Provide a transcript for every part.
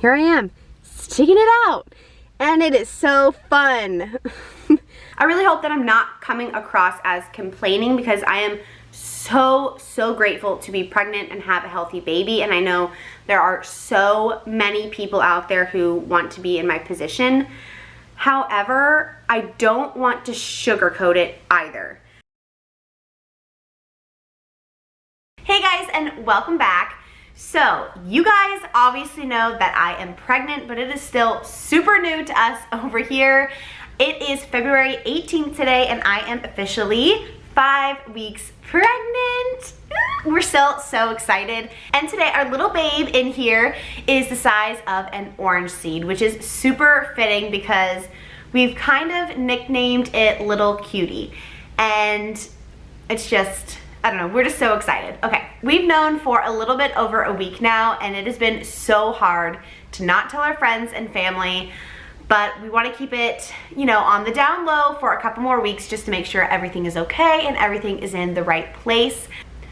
here I am, sticking it out. And it is so fun. I really hope that I'm not coming across as complaining, because I am so grateful to be pregnant and have a healthy baby. And I know there are so many people out there who want to be in my position. However, I don't want to sugarcoat it either. Hey guys, and welcome back. So you guys obviously know that I am pregnant, but it is still super new to us over here. It is February 18th today, and I am officially 5 weeks pregnant. We're still so excited. And today our little babe in here is the size of an orange seed, which is super fitting because we've kind of nicknamed it Little Cutie. And it's just, I don't know, we're just so excited. Okay, we've known for a little bit over a week now, and it has been so hard to not tell our friends and family, but we want to keep it, you know, on the down low for a couple more weeks just to make sure everything is okay and everything is in the right place.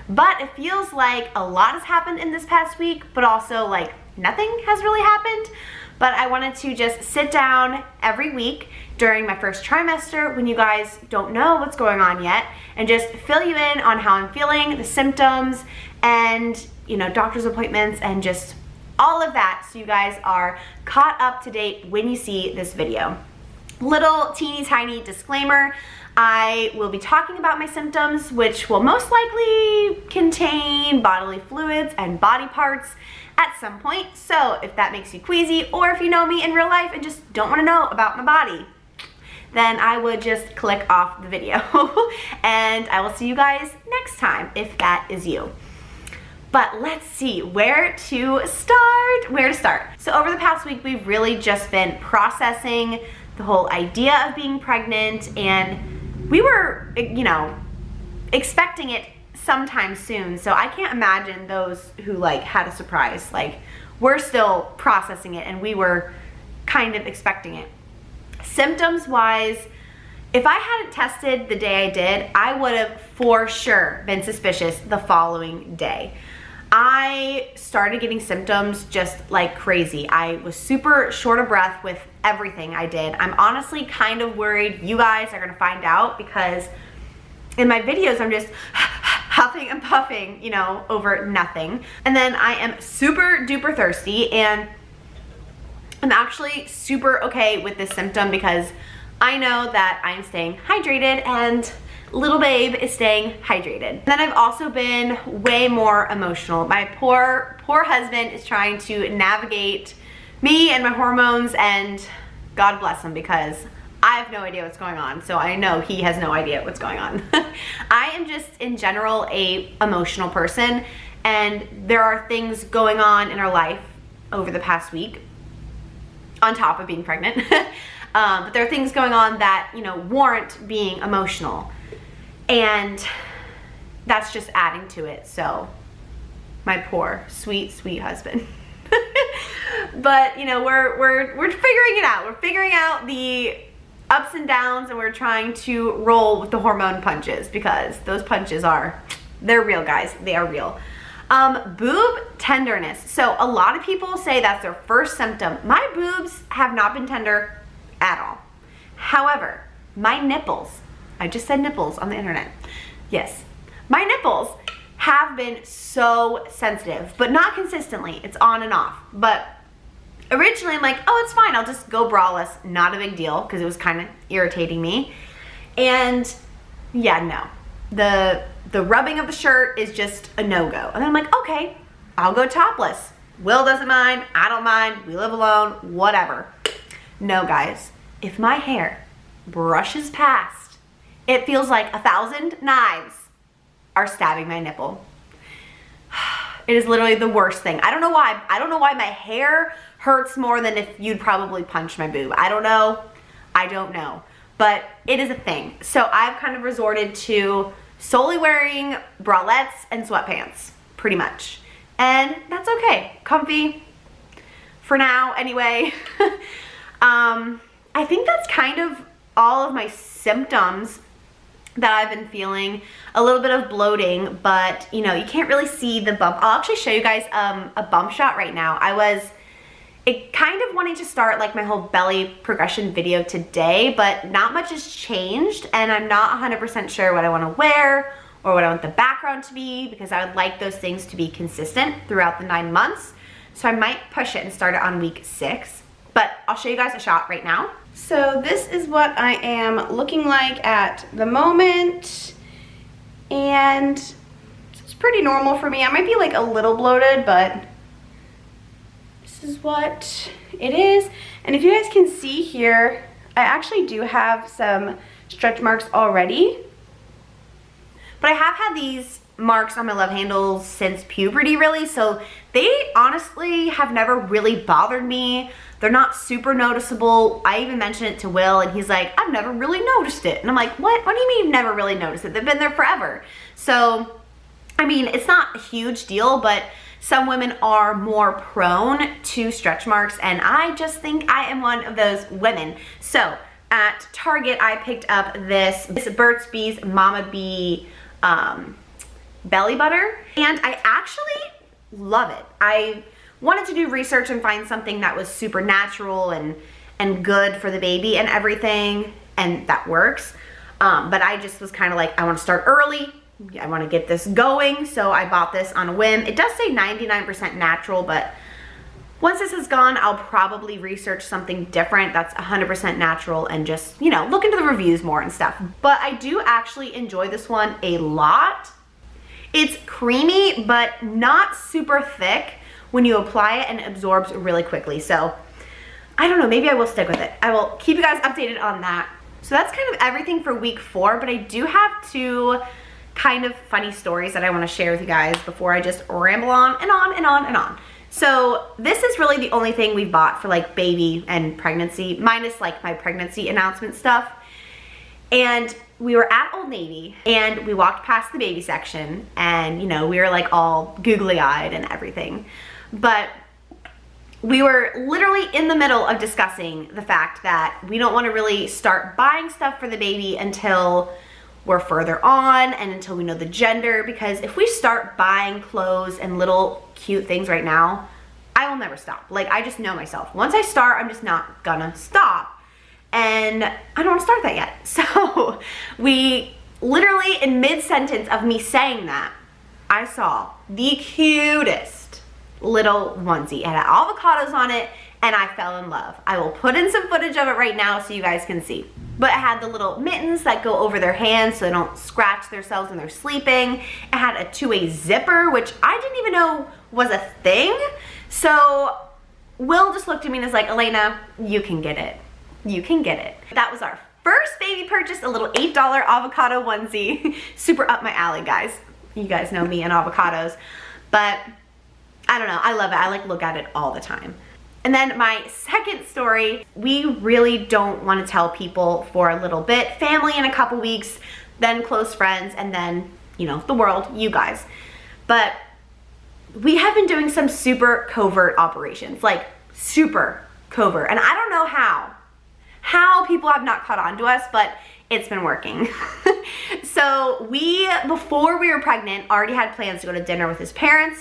But it feels like a lot has happened in this past week, but also like nothing has really happened. But I wanted to just sit down every week during my first trimester when you guys don't know what's going on yet, and just fill you in on how I'm feeling, the symptoms, and, you know, doctor's appointments, and just all of that, so you guys are caught up to date when you see this video. Little teeny tiny disclaimer, I will be talking about my symptoms, which will most likely contain bodily fluids and body parts at some point. So if that makes you queasy, or if you know me in real life and just don't want to know about my body, then I would just click off the video. And I will see you guys next time if that is you. But let's see where to start. So over the past week, we've really just been processing the whole idea of being pregnant, and we were, you know, expecting it sometime soon. So I can't imagine those who like had a surprise. Like, we're still processing it, and we were kind of expecting it. Symptoms wise, if I hadn't tested the day I did, I would have for sure been suspicious the following day. I started getting symptoms just like crazy. I was super short of breath with everything I did. I'm honestly kind of worried you guys are gonna find out, because in my videos I'm just huffing and puffing, you know, over nothing. And then I am super duper thirsty, and I'm actually super okay with this symptom because I know that I'm staying hydrated and little babe is staying hydrated. Then I've also been way more emotional. My poor husband is trying to navigate me and my hormones, and God bless him, because I have no idea what's going on. So I know he has no idea what's going on. I am just in general a emotional person, and there are things going on in our life over the past week on top of being pregnant. But there are things going on that, you know, warrant being emotional. And that's just adding to it. So my poor, sweet husband. But, you know, we're figuring it out. We're figuring out the ups and downs, and we're trying to roll with the hormone punches, because those punches they're real, guys. They are real. Boob tenderness. So a lot of people say that's their first symptom. My boobs have not been tender at all. However, my nipples, I just said nipples on the internet. Yes, my nipples have been so sensitive, but not consistently. It's on and off. But originally I'm like, oh, it's fine. I'll just go braless. Not a big deal, because it was kind of irritating me. And yeah, no. The rubbing of the shirt is just a no-go. And then I'm like, okay, I'll go topless. Will doesn't mind. I don't mind. We live alone. Whatever. No, guys. If my hair brushes past, it feels like 1,000 knives are stabbing my nipple. It is literally the worst thing. I don't know why. I don't know why my hair hurts more than if you'd probably punch my boob. I don't know. I don't know. But it is a thing. So I've kind of resorted to solely wearing bralettes and sweatpants, pretty much. And that's okay. Comfy for now, anyway. I think that's kind of all of my symptoms that I've been feeling. A little bit of bloating, but you know, you can't really see the bump. I'll actually show you guys a bump shot right now. I was it kind of wanting to start like my whole belly progression video today, but not much has changed, and I'm not 100% sure what I want to wear or what I want the background to be, because I would like those things to be consistent throughout the 9 months. So I might push it and start it on week 6, but I'll show you guys a shot right now. So this is what I am looking like at the moment, and it's pretty normal for me. I might be like a little bloated, but this is what it is. And if you guys can see here, I actually do have some stretch marks already. But I have had these marks on my love handles since puberty, really, so they honestly have never really bothered me. They're not super noticeable. I even mentioned it to Will, and he's like, I've never really noticed it. And I'm like, what? What do you mean you've never really noticed it? They've been there forever. So, I mean, it's not a huge deal, but some women are more prone to stretch marks, and I just think I am one of those women. So, at Target, I picked up this Burt's Bees Mama Bee belly butter, and I actually love it. I wanted to do research and find something that was super natural and good for the baby and everything, and that works. But I just was kind of like, I want to start early. I want to get this going, so I bought this on a whim. It does say 99% natural, but once this is gone, I'll probably research something different that's 100% natural and just, you know, look into the reviews more and stuff. But I do actually enjoy this one a lot. It's creamy, but not super thick when you apply it, and it absorbs really quickly. So I don't know, maybe I will stick with it. I will keep you guys updated on that. So that's kind of everything for week 4, but I do have 2 kind of funny stories that I want to share with you guys before I just ramble on and on and on and on. So this is really the only thing we've bought for like baby and pregnancy, minus like my pregnancy announcement stuff. And we were at Old Navy, and we walked past the baby section, and you know, we were like all googly-eyed and everything. But we were literally in the middle of discussing the fact that we don't want to really start buying stuff for the baby until we're further on and until we know the gender, because if we start buying clothes and little cute things right now, I will never stop. Like, I just know myself. Once I start, I'm just not gonna stop. And I don't want to start that yet. So we literally, in mid-sentence of me saying that, I saw the cutest little onesie. It had avocados on it, and I fell in love. I will put in some footage of it right now so you guys can see. But it had the little mittens that go over their hands so they don't scratch themselves when they're sleeping. It had a 2-way zipper, which I didn't even know was a thing. So Will just looked at me and was like, Elena, you can get it. You can get it. That was our first baby purchase, a little $8 avocado onesie. Super up my alley, guys. You guys know me and avocados. But I don't know, I love it. I like look at it all the time. And then my second story, we really don't want to tell people for a little bit. Family in a couple weeks, then close friends, and then, you know, the world, you guys. But we have been doing some super covert operations, like super covert. And I don't know how people have not caught on to us, but it's been working. So we, before we were pregnant, already had plans to go to dinner with his parents.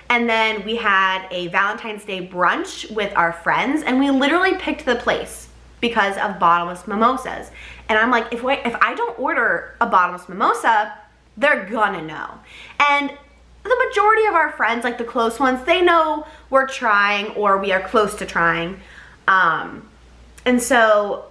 And then we had a Valentine's Day brunch with our friends, and we literally picked the place because of bottomless mimosas. And I'm like, if I don't order a bottomless mimosa, they're gonna know. And the majority of our friends, like the close ones, they know we're trying or we are close to trying. And so,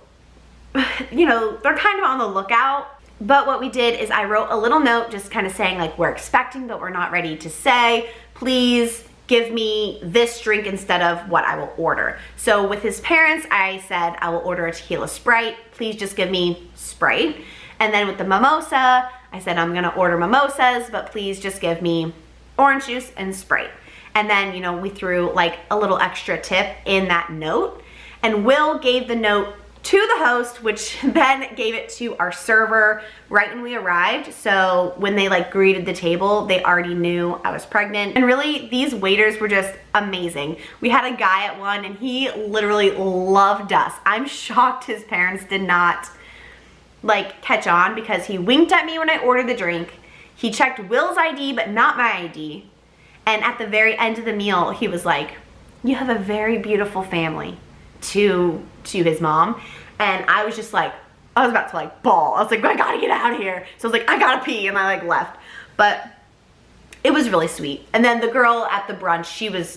you know, they're kind of on the lookout. But what we did is I wrote a little note just kind of saying like, we're expecting but we're not ready to say. Please give me this drink instead of what I will order. So with his parents, I said I will order a tequila Sprite. Please just give me Sprite. And then with the mimosa, I said I'm gonna order mimosas, but please just give me orange juice and Sprite. And then, you know, we threw like a little extra tip in that note. And Will gave the note to the host, which then gave it to our server right when we arrived. So when they like greeted the table, they already knew I was pregnant. And really, these waiters were just amazing. We had a guy at one and he literally loved us. I'm shocked his parents did not like catch on, because he winked at me when I ordered the drink. He checked Will's ID, but not my ID. And at the very end of the meal, he was like, you have a very beautiful family, to his mom. And I was just like, I was about to like bawl. I was like, I gotta get out of here. So I was like, I gotta pee, and I like left. But it was really sweet. And then the girl at the brunch,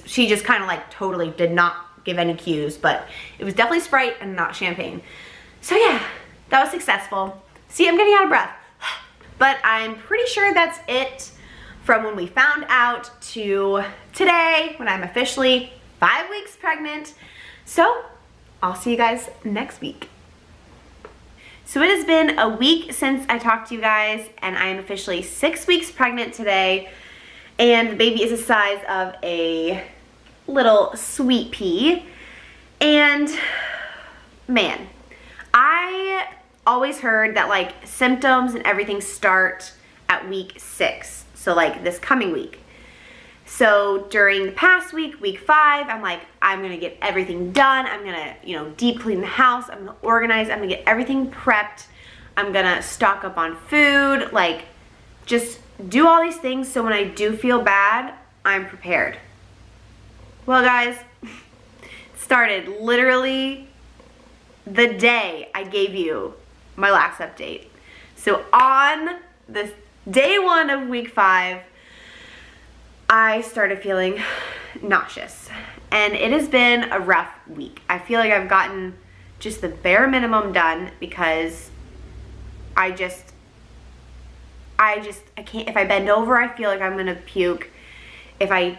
she just kind of like totally did not give any cues, but it was definitely Sprite and not champagne. So yeah, that was successful. See, I'm getting out of breath. But I'm pretty sure that's it from when we found out to today, when I'm officially 5 weeks pregnant. So I'll see you guys next week. So it has been a week since I talked to you guys, and I am officially 6 weeks pregnant today. And the baby is the size of a little sweet pea. And man, I always heard that like symptoms and everything start at week 6. So like this coming week. So during the past week, week 5, I'm like, I'm gonna get everything done. I'm gonna, you know, deep clean the house. I'm gonna organize. I'm gonna get everything prepped. I'm gonna stock up on food, like just do all these things so when I do feel bad, I'm prepared. Well guys, it started literally the day I gave you my last update. So on this day 1 of week 5, I started feeling nauseous, and it has been a rough week. I feel like I've gotten just the bare minimum done because I can't. If I bend over, I feel like I'm gonna puke. If I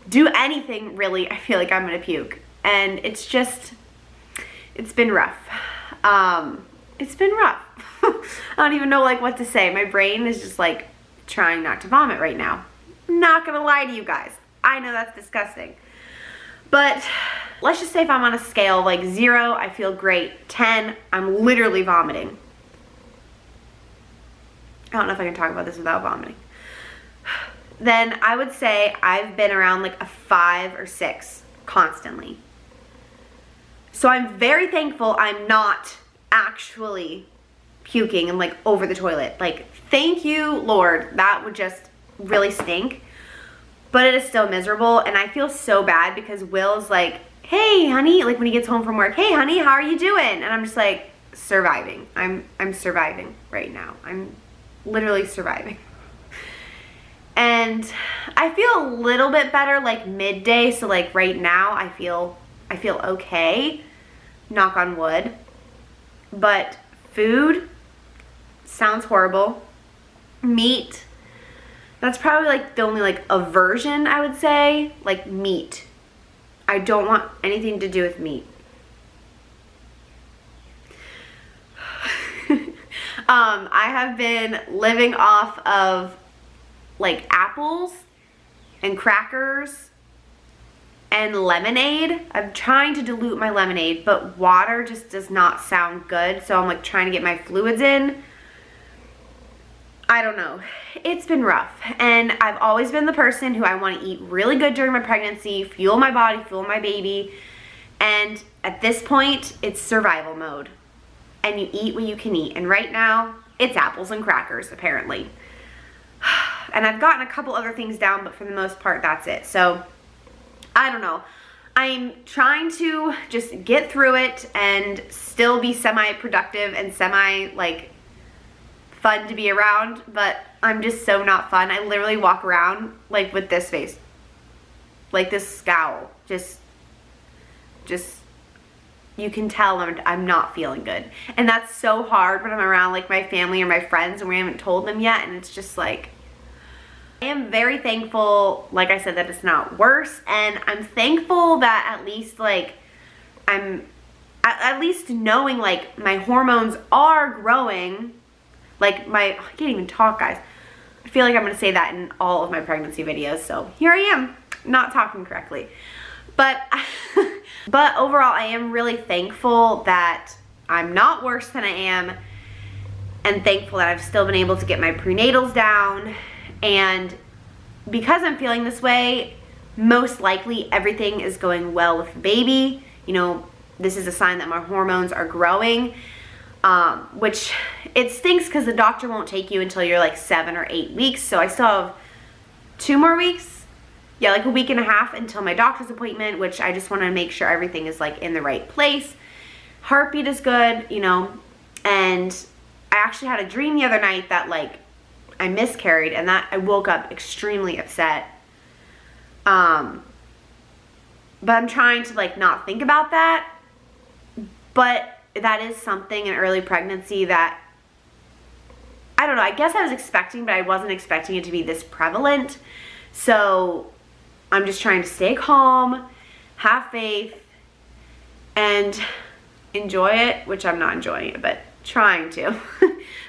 do anything really, I feel like I'm gonna puke, and it's been rough. It's been rough. I don't even know like what to say. My brain is just like trying not to vomit right now. Not gonna lie to you guys, I know that's disgusting, but let's just say if I'm on a scale like 0, I feel great, 10, I'm literally vomiting. I don't know if I can talk about this without vomiting. Then I would say I've been around like a 5 or 6 constantly. So I'm very thankful I'm not actually puking and like over the toilet. Like, thank you, Lord. That would just really stink. But it is still miserable, and I feel so bad because Will's like, hey honey, like when he gets home from work, hey honey, how are you doing? And I'm just like, surviving. I'm surviving right now. I'm literally surviving. And I feel a little bit better like midday, so like right now I feel okay, knock on wood. But food sounds horrible. Meat, that's probably like the only like aversion I would say, like meat. I don't want anything to do with meat. I have been living off of like apples and crackers and lemonade. I'm trying to dilute my lemonade, but water just does not sound good, so I'm like trying to get my fluids in. I don't know. It's been rough, and I've always been the person who I want to eat really good during my pregnancy, fuel my body, fuel my baby, and at this point, it's survival mode, and you eat what you can eat, and right now, it's apples and crackers, apparently. And I've gotten a couple other things down, but for the most part, that's it. So, I don't know. I'm trying to just get through it and still be semi-productive and like, fun to be around, but I'm just so not fun. I literally walk around like with this face, like this scowl, just you can tell I'm not feeling good. And that's so hard when I'm around like my family or my friends and we haven't told them yet, and it's just like, I am very thankful, like I said, that it's not worse, and I'm thankful that at least like I'm at least knowing like my hormones are growing. Like I can't even talk, guys. I feel like I'm gonna say that in all of my pregnancy videos, so here I am, not talking correctly. But, but overall, I am really thankful that I'm not worse than I am, and thankful that I've still been able to get my prenatals down. And because I'm feeling this way, most likely everything is going well with the baby. You know, this is a sign that my hormones are growing. Which it stinks because the doctor won't take you until you're like 7 or 8 weeks. So I still have 2 more weeks. yeah, like a week and a half until my doctor's appointment, which I just want to make sure everything is like in the right place. Heartbeat is good, you know, and I actually had a dream the other night that like I miscarried, and that I woke up extremely upset. But I'm trying to like not think about that. But that is something in early pregnancy that, I don't know, I guess I was expecting, but I wasn't expecting it to be this prevalent. So I'm just trying to stay calm, have faith, and enjoy it, which I'm not enjoying it, but trying to.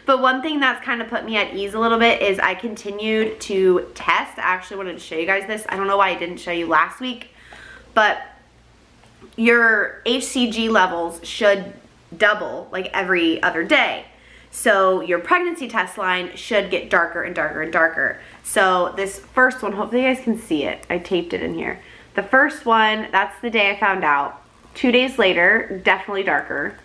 But one thing that's kind of put me at ease a little bit is I continued to test. I actually wanted to show you guys this. I don't know why I didn't show you last week, but your HCG levels should double like every other day. So your pregnancy test line should get darker and darker and darker. So this first one, hopefully you guys can see it. I taped it in here. The first one, that's the day I found out. 2 days later, definitely darker.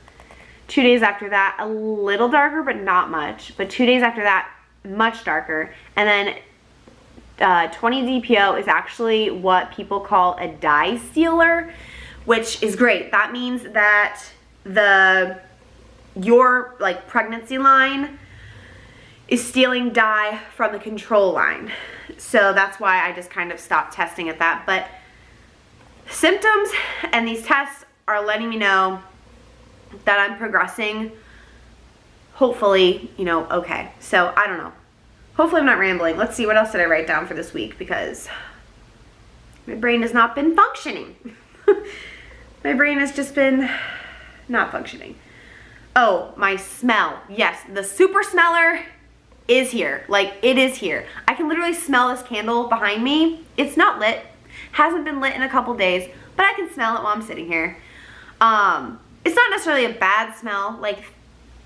2 days after that, a little darker, but not much. But 2 days after that, much darker. And then 20 DPO is actually what people call a dye stealer, which is great. That means that your like pregnancy line is stealing dye from the control line. So that's why I just kind of stopped testing at that. But symptoms and these tests are letting me know that I'm progressing, hopefully, you know, okay. So I don't know. Hopefully I'm not rambling. Let's see, what else did I write down for this week, because my brain has not been functioning. My brain has just been not functioning. Oh, my smell. Yes, the super smeller is here. Like, it is here. I can literally smell this candle behind me. It's not lit. Hasn't been lit in a couple days, but I can smell it while I'm sitting here. It's not necessarily a bad smell. Like,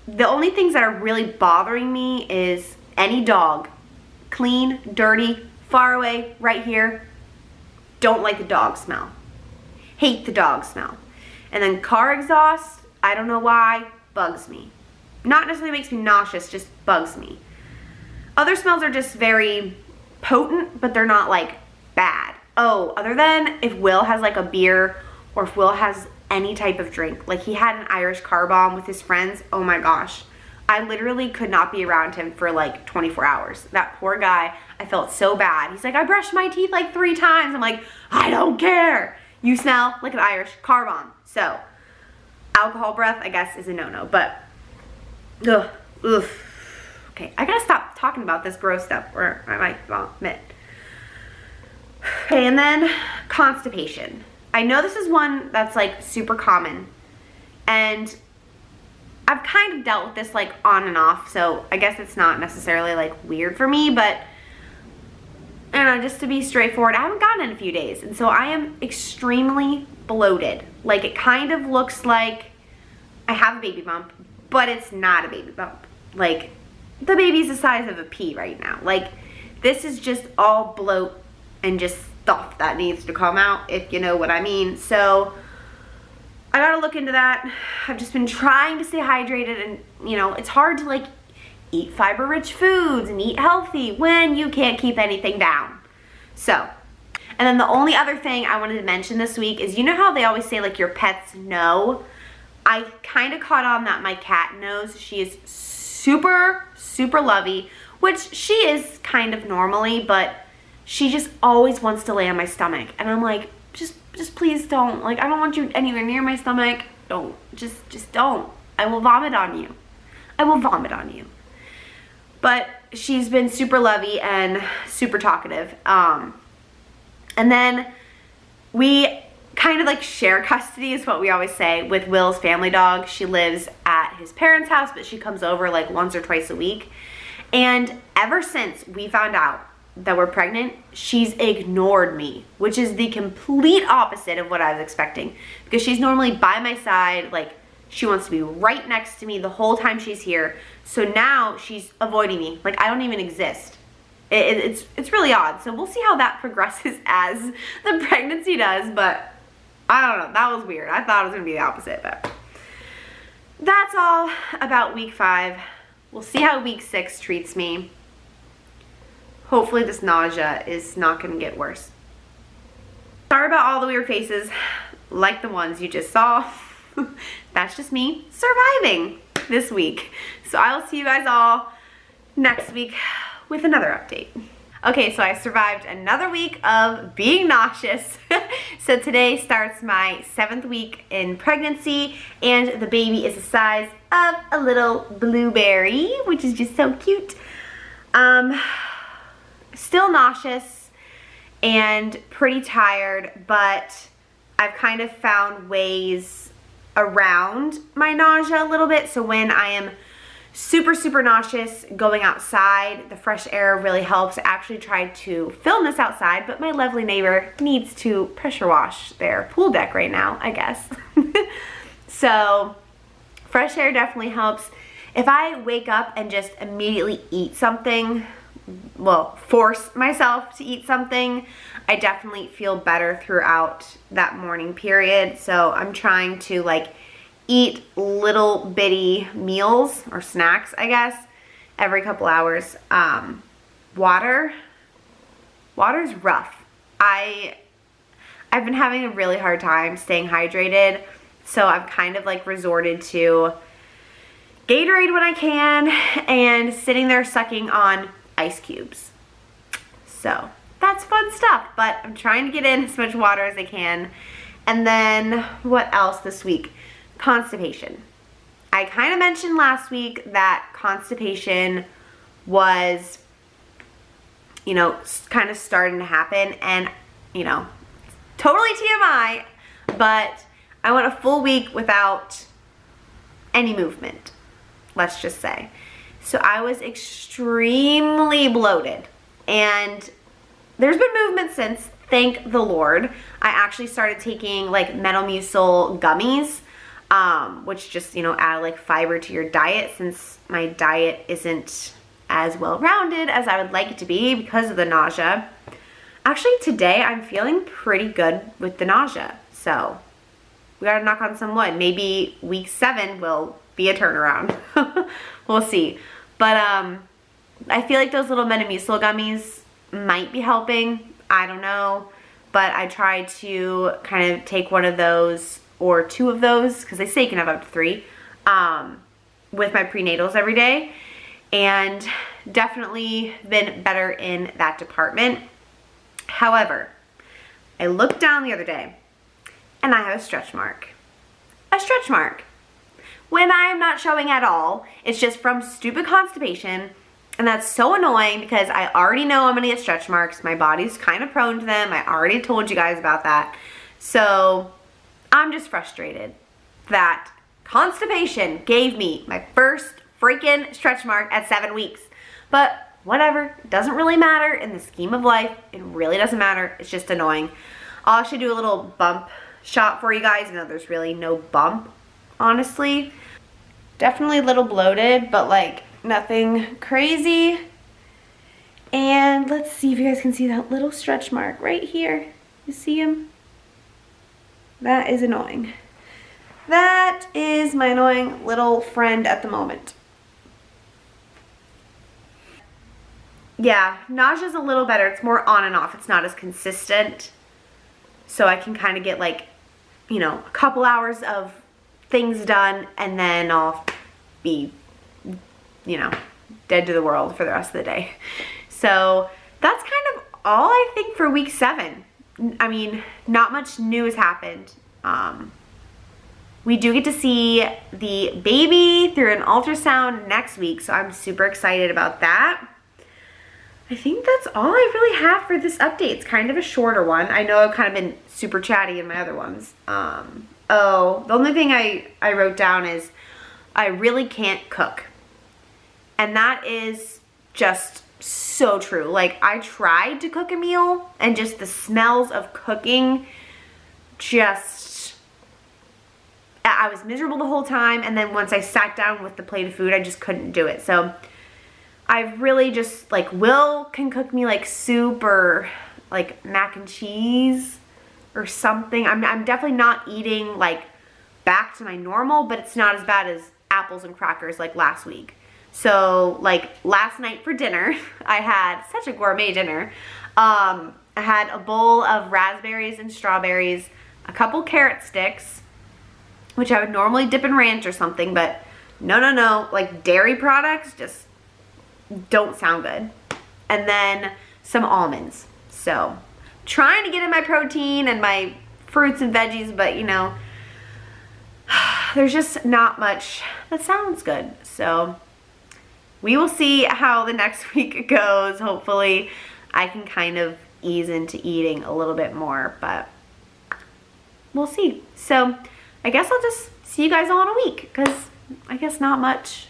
the only things that are really bothering me is any dog. Clean, dirty, far away, right here. Don't like the dog smell. Hate the dog smell. And then car exhaust, I don't know why, bugs me. Not necessarily makes me nauseous, just bugs me. Other smells are just very potent, but they're not like bad. Oh, other than if Will has like a beer, or if Will has any type of drink. Like, he had an Irish car bomb with his friends. Oh my gosh. I literally could not be around him for like 24 hours. That poor guy, I felt so bad. He's like, I brushed my teeth like 3 times. I'm like, I don't care. You smell like an Irish car bomb. So, alcohol breath, I guess, is a no-no. But, ugh. Okay, I gotta stop talking about this gross stuff or I might vomit. Okay, and then constipation. I know this is one that's like super common, and I've kind of dealt with this like on and off, so I guess it's not necessarily like weird for me, but I don't know, just to be straightforward, I haven't gotten it in a few days, and so I am extremely bloated. Like, it kind of looks like I have a baby bump, but it's not a baby bump. Like, the baby's the size of a pea right now. Like, this is just all bloat and just stuff that needs to come out, if you know what I mean. So I gotta look into that. I've just been trying to stay hydrated, and you know, it's hard to like eat fiber rich foods and eat healthy when you can't keep anything down. So, and then the only other thing I wanted to mention this week is, you know how they always say like your pets know? I kind of caught on that my cat knows. She is super, super lovey, which she is kind of normally, but she just always wants to lay on my stomach. And I'm like, just please don't. Like, I don't want you anywhere near my stomach. Don't. Just don't. I will vomit on you. I will vomit on you. But she's been super lovey and super talkative. And then we kind of like share custody is what we always say with Will's family dog. She lives at his parents' house, but she comes over like once or twice a week. And ever since we found out that we're pregnant, she's ignored me, which is the complete opposite of what I was expecting, because she's normally by my side. Like, she wants to be right next to me the whole time she's here. So now she's avoiding me. Like, I don't even exist. It's really odd. So we'll see how that progresses as the pregnancy does, but I don't know. That was weird. I thought it was gonna be the opposite, but that's all about week 5. We'll see how week 6 treats me. Hopefully this nausea is not gonna get worse. Sorry about all the weird faces, like the ones you just saw. That's just me surviving this week. So I will see you guys all next week with another update. Okay, so I survived another week of being nauseous. So today starts my 7th week in pregnancy, and the baby is the size of a little blueberry, which is just so cute. Still nauseous and pretty tired, but I've kind of found ways around my nausea a little bit. So when I am super nauseous, going outside, the fresh air really helps. I actually tried to film this outside, but my lovely neighbor needs to pressure wash their pool deck right now, I guess. So fresh air definitely helps. If I wake up and just immediately eat something, well, force myself to eat something, I definitely feel better throughout that morning period. So I'm trying to like eat little bitty meals or snacks, I guess, every couple hours. Water's rough. I've been having a really hard time staying hydrated, so I've kind of like resorted to Gatorade when I can and sitting there sucking on ice cubes. So that's fun stuff, but I'm trying to get in as much water as I can. And then what else this week? Constipation. I kind of mentioned last week that constipation was, you know, kind of starting to happen, and, you know, totally TMI, but I went a full week without any movement, let's just say. So I was extremely bloated, and there's been movement since, thank the Lord. I actually started taking like Metamucil gummies, which just, you know, add like fiber to your diet, since my diet isn't as well-rounded as I would like it to be because of the nausea. Actually, today I'm feeling pretty good with the nausea, so we gotta knock on some wood. Maybe week 7 will be a turnaround. We'll see. But I feel like those little Metamucil gummies might be helping. I don't know. But I tried to kind of take one of those or 2 of those, because they say you can have up to 3, with my prenatals every day. And definitely been better in that department. However, I looked down the other day and I have a stretch mark. A stretch mark. When I am not showing at all, it's just from stupid constipation, and that's so annoying because I already know I'm gonna get stretch marks. My body's kind of prone to them. I already told you guys about that. So I'm just frustrated that constipation gave me my first freaking stretch mark at 7 weeks. But whatever, it doesn't really matter in the scheme of life. It really doesn't matter. It's just annoying. I'll actually do a little bump shot for you guys. You know, there's really no bump, honestly. Definitely a little bloated, but like nothing crazy. And let's see if you guys can see that little stretch mark right here. You see him? That is annoying. That is my annoying little friend at the moment. Yeah, nausea's a little better. It's more on and off. It's not as consistent. So I can kind of get like, you know, a couple hours of things done, and then I'll be, you know, dead to the world for the rest of the day. So that's kind of all I think for week 7. I mean, not much new has happened. We do get to see the baby through an ultrasound next week, so I'm super excited about that. I think that's all I really have for this update. It's kind of a shorter one. I know I've kind of been super chatty in my other ones. Oh, the only thing I wrote down is I really can't cook. And that is just so true. Like, I tried to cook a meal, and just the smells of cooking just, I was miserable the whole time. And then once I sat down with the plate of food, I just couldn't do it. So I've really just, like, Will can cook me like soup or like mac and cheese or something. I'm definitely not eating like back to my normal, but it's not as bad as apples and crackers like last week. So like last night for dinner, I had such a gourmet dinner, and I had a bowl of raspberries and strawberries, a couple carrot sticks, which I would normally dip in ranch or something, but no, like dairy products just don't sound good. And then some almonds. So trying to get in my protein and my fruits and veggies, but you know, there's just not much that sounds good. So we will see how the next week goes. Hopefully I can kind of ease into eating a little bit more, but we'll see. So I guess I'll just see you guys all in a week, because I guess not much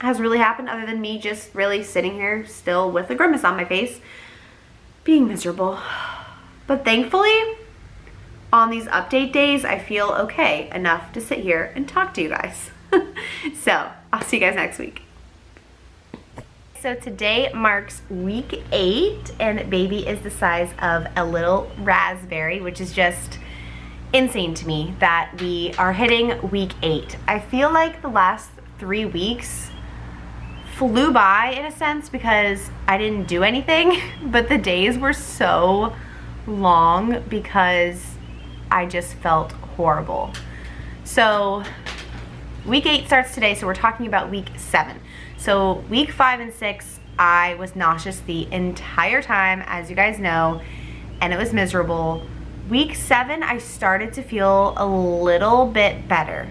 has really happened other than me just really sitting here still with a grimace on my face, being miserable. But thankfully, on these update days, I feel okay enough to sit here and talk to you guys. So I'll see you guys next week. So today marks week 8, and baby is the size of a little raspberry, which is just insane to me that we are hitting week 8. I feel like the last 3 weeks flew by in a sense because I didn't do anything, but the days were so long because I just felt horrible. So week 8 starts today, so we're talking about week 7. So week 5 and 6, I was nauseous the entire time, as you guys know, and it was miserable. Week 7, I started to feel a little bit better.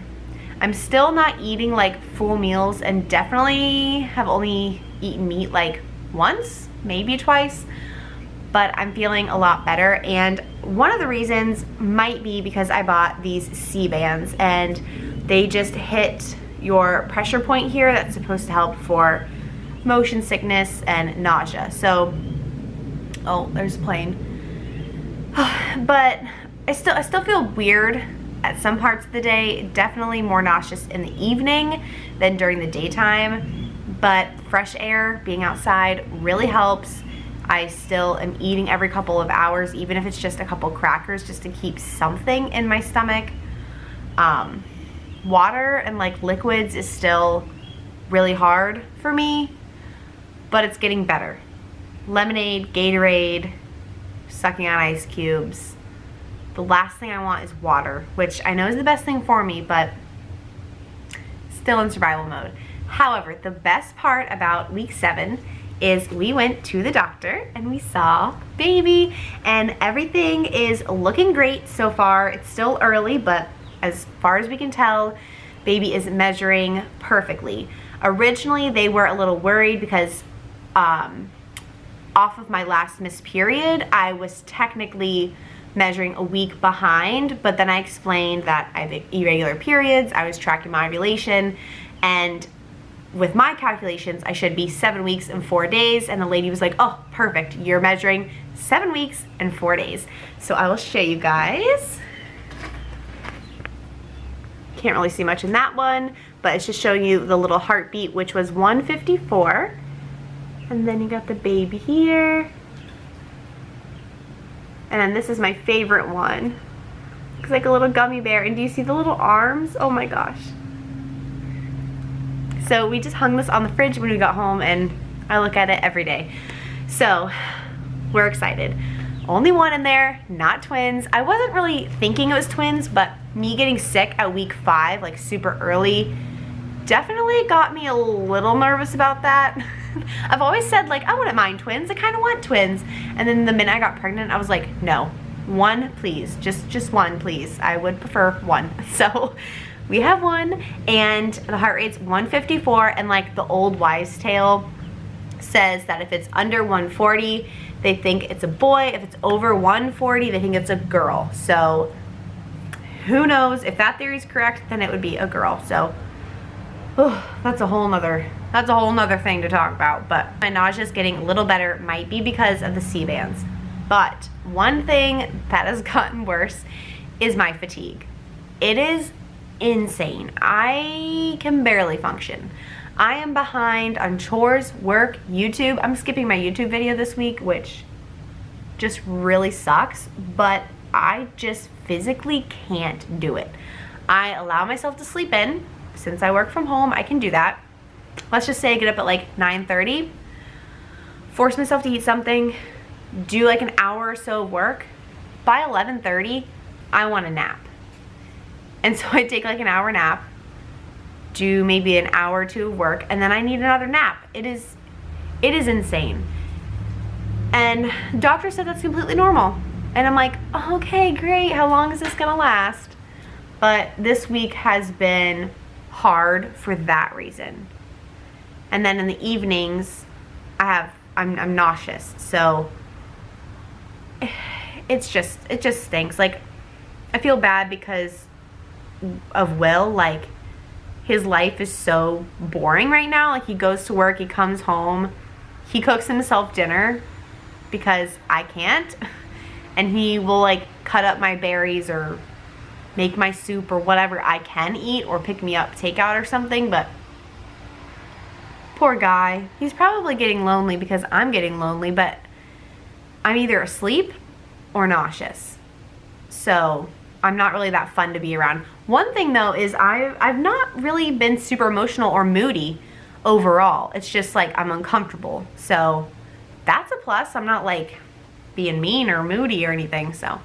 I'm still not eating like full meals, and definitely have only eaten meat like once, maybe twice, but I'm feeling a lot better. And one of the reasons might be because I bought these C-bands, and they just hit your pressure point here that's supposed to help for motion sickness and nausea. So, oh, there's a plane. But I still feel weird at some parts of the day, definitely more nauseous in the evening than during the daytime, but fresh air, being outside really helps. I still am eating every couple of hours, even if it's just a couple crackers, just to keep something in my stomach. Water and like liquids is still really hard for me, but it's getting better. Lemonade, Gatorade, sucking on ice cubes. The last thing I want is water, which I know is the best thing for me, but still in survival mode. However, the best part about week 7 is we went to the doctor and we saw baby, and everything is looking great so far. It's still early, but as far as we can tell, baby is measuring perfectly. Originally, they were a little worried because off of my last missed period, I was technically measuring a week behind, but then I explained that I have irregular periods, I was tracking my ovulation, and with my calculations, I should be 7 weeks and 4 days, and the lady was like, oh, perfect, you're measuring 7 weeks and 4 days. So I will show you guys. Can't really see much in that one, but it's just showing you the little heartbeat, which was 154. And then you got the baby here. And then this is my favorite one. It's like a little gummy bear. And do you see the little arms? Oh my gosh. So we just hung this on the fridge when we got home, and I look at it every day. So we're excited. Only one in there, not twins. I wasn't really thinking it was twins, but me getting sick at week 5, like super early, definitely got me a little nervous about that. I've always said, like, I wouldn't mind twins. I kind of want twins. And then the minute I got pregnant, I was like, no, one, please. Just one, please. I would prefer one. So we have one, and the heart rate's 154, and like the old wives' tale says that if it's under 140, they think it's a boy. If it's over 140, they think it's a girl. So who knows? If that theory is correct, then it would be a girl. So that's a whole nother thing to talk about. But my nausea is getting a little better, might be because of the C-bands. But one thing that has gotten worse is my fatigue. It is insane. I can barely function. I am behind on chores, work, YouTube. I'm skipping my YouTube video this week, which just really sucks, but I just physically can't do it. I allow myself to sleep in. Since I work from home, I can do that. Let's just say I get up at like 9:30, force myself to eat something, do like an hour or so of work. By 11:30, I want a nap. And so I take like an hour nap, do maybe an hour or two of work, and then I need another nap. It is insane. And doctor said that's completely normal. And I'm like, oh, okay, great. How long is this gonna last? But this week has been hard for that reason. And then in the evenings, I'm nauseous. So it just stinks. Like, I feel bad because of Will. Like, his life is so boring right now. Like, he goes to work, he comes home, he cooks himself dinner because I can't, and he will like cut up my berries or make my soup or whatever I can eat, or pick me up takeout or something. But poor guy, he's probably getting lonely because I'm getting lonely, but I'm either asleep or nauseous, so I'm not really that fun to be around. One thing though is I've not really been super emotional or moody overall. It's just like I'm uncomfortable, so that's a plus. I'm not like being mean or moody or anything, so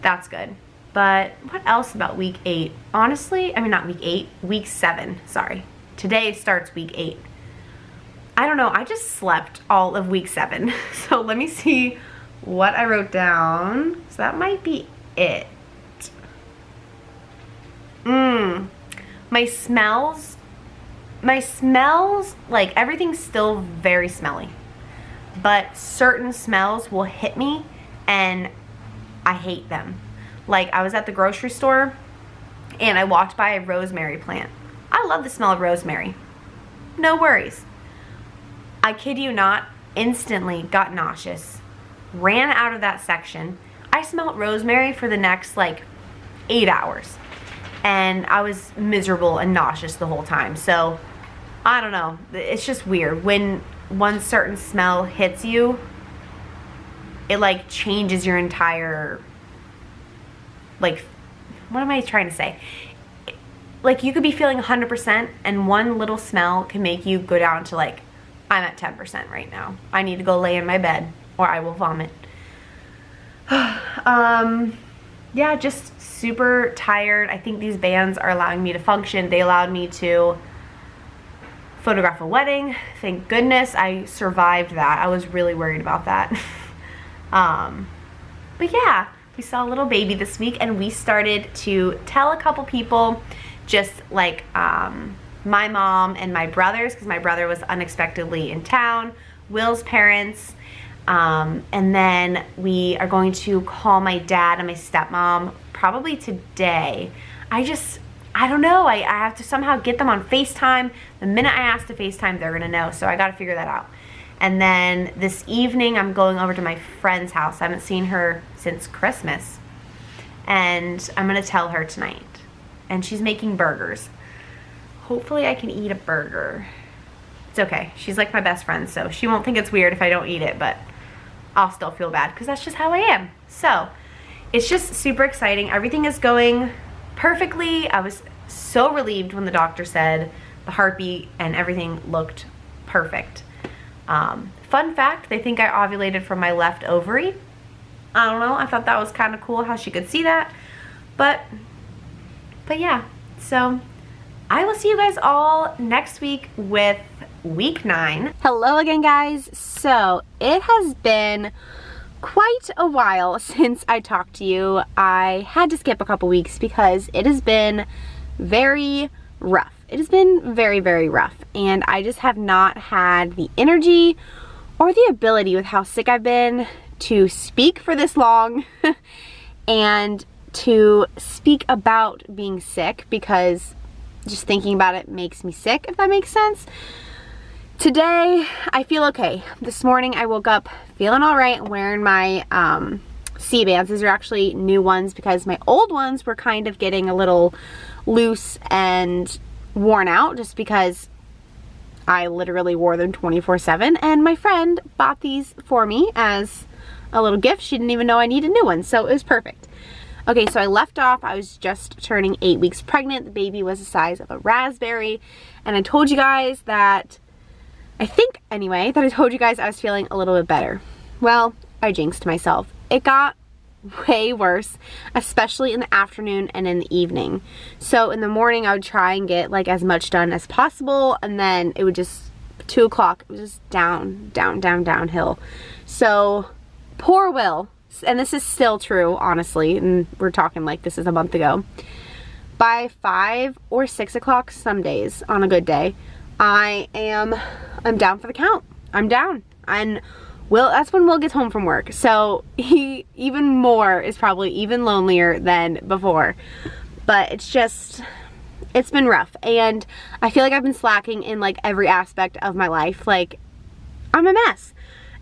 that's good. But what else about week 8? Honestly, I mean, not week 8, week 7, sorry. Today starts week 8. I don't know, I just slept all of week 7. So let me see what I wrote down. So that might be it. My smells, like everything's still very smelly, but certain smells will hit me and I hate them. Like, I was at the grocery store and I walked by a rosemary plant. I love the smell of rosemary. No worries. I kid you not, instantly got nauseous. Ran out of that section. I smelled rosemary for the next like 8 hours. And I was miserable and nauseous the whole time. So, I don't know. It's just weird. When one certain smell hits you, it like changes your entire, like, what am I trying to say? Like, you could be feeling 100% and one little smell can make you go down to like, I'm at 10% right now. I need to go lay in my bed or I will vomit. Yeah, just super tired. I think these bands are allowing me to function. They allowed me to photograph a wedding. Thank goodness I survived that. I was really worried about that. But yeah, we saw a little baby this week and we started to tell a couple people, just like my mom and my brothers, because my brother was unexpectedly in town, Will's parents, and then we are going to call my dad and my stepmom probably today. I don't know, I have to somehow get them on FaceTime. The minute I ask to FaceTime, they're gonna know, so I gotta figure that out. And then this evening, I'm going over to my friend's house. I haven't seen her since Christmas. And I'm gonna tell her tonight. And she's making burgers. Hopefully I can eat a burger. It's okay, she's like my best friend, so she won't think it's weird if I don't eat it, but I'll still feel bad because that's just how I am. So, it's just super exciting. Everything is going perfectly. I was so relieved when the doctor said the heartbeat and everything looked perfect. Fun fact, they think I ovulated from my left ovary. I don't know, I thought that was kind of cool how she could see that. But yeah, so I will see you guys all next week with week 9. Hello again, guys. So it has been quite a while since I talked to you. I had to skip a couple weeks because it has been very rough. It has been very, very rough, and I just have not had the energy or the ability with how sick I've been to speak for this long and to speak about being sick, because just thinking about it makes me sick, if that makes sense. Today, I feel okay. This morning, I woke up feeling all right, wearing my C-bands. These are actually new ones because my old ones were kind of getting a little loose and worn out just because I literally wore them 24/7, and my friend bought these for me as a little gift. She didn't even know I needed new ones, so it was perfect. Okay, so I left off, I was just turning 8 weeks pregnant. The baby was the size of a raspberry, and I told you guys that, I think anyway, that I told you guys I was feeling a little bit better. Well, I jinxed myself. It got way worse, especially in the afternoon and in the evening. So in the morning I would try and get like as much done as possible, and then it would just 2 o'clock, it was just downhill. So poor Will, and this is still true honestly, and we're talking like this is a month ago. By 5 or 6 o'clock some days on a good day, I'm down for the count. I'm down. And Will, that's when Will gets home from work. So he even more is probably even lonelier than before. But it's just, it's been rough. And I feel like I've been slacking in like every aspect of my life. Like, I'm a mess.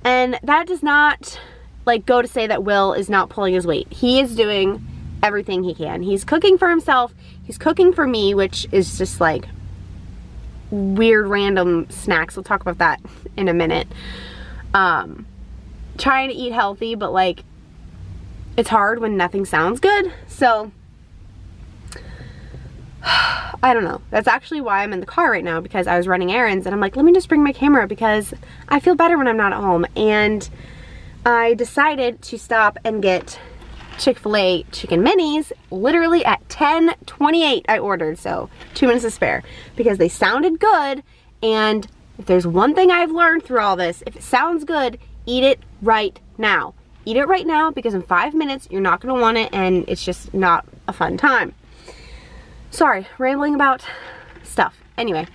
And that does not like go to say that Will is not pulling his weight. He is doing everything he can. He's cooking for himself. He's cooking for me, which is just like weird random snacks. We'll talk about that in a minute. Trying to eat healthy, but like it's hard when nothing sounds good. So I don't know. That's actually why I'm in the car right now, because I was running errands and I'm like, let me just bring my camera because I feel better when I'm not at home. And I decided to stop and get Chick-fil-A chicken minis literally at 10:28 I ordered, so 2 minutes to spare, because they sounded good. And if there's one thing I've learned through all this, if it sounds good, eat it right now. Eat it right now, because in 5 minutes you're not going to want it and it's just not a fun time. Sorry, rambling about stuff. Anyway.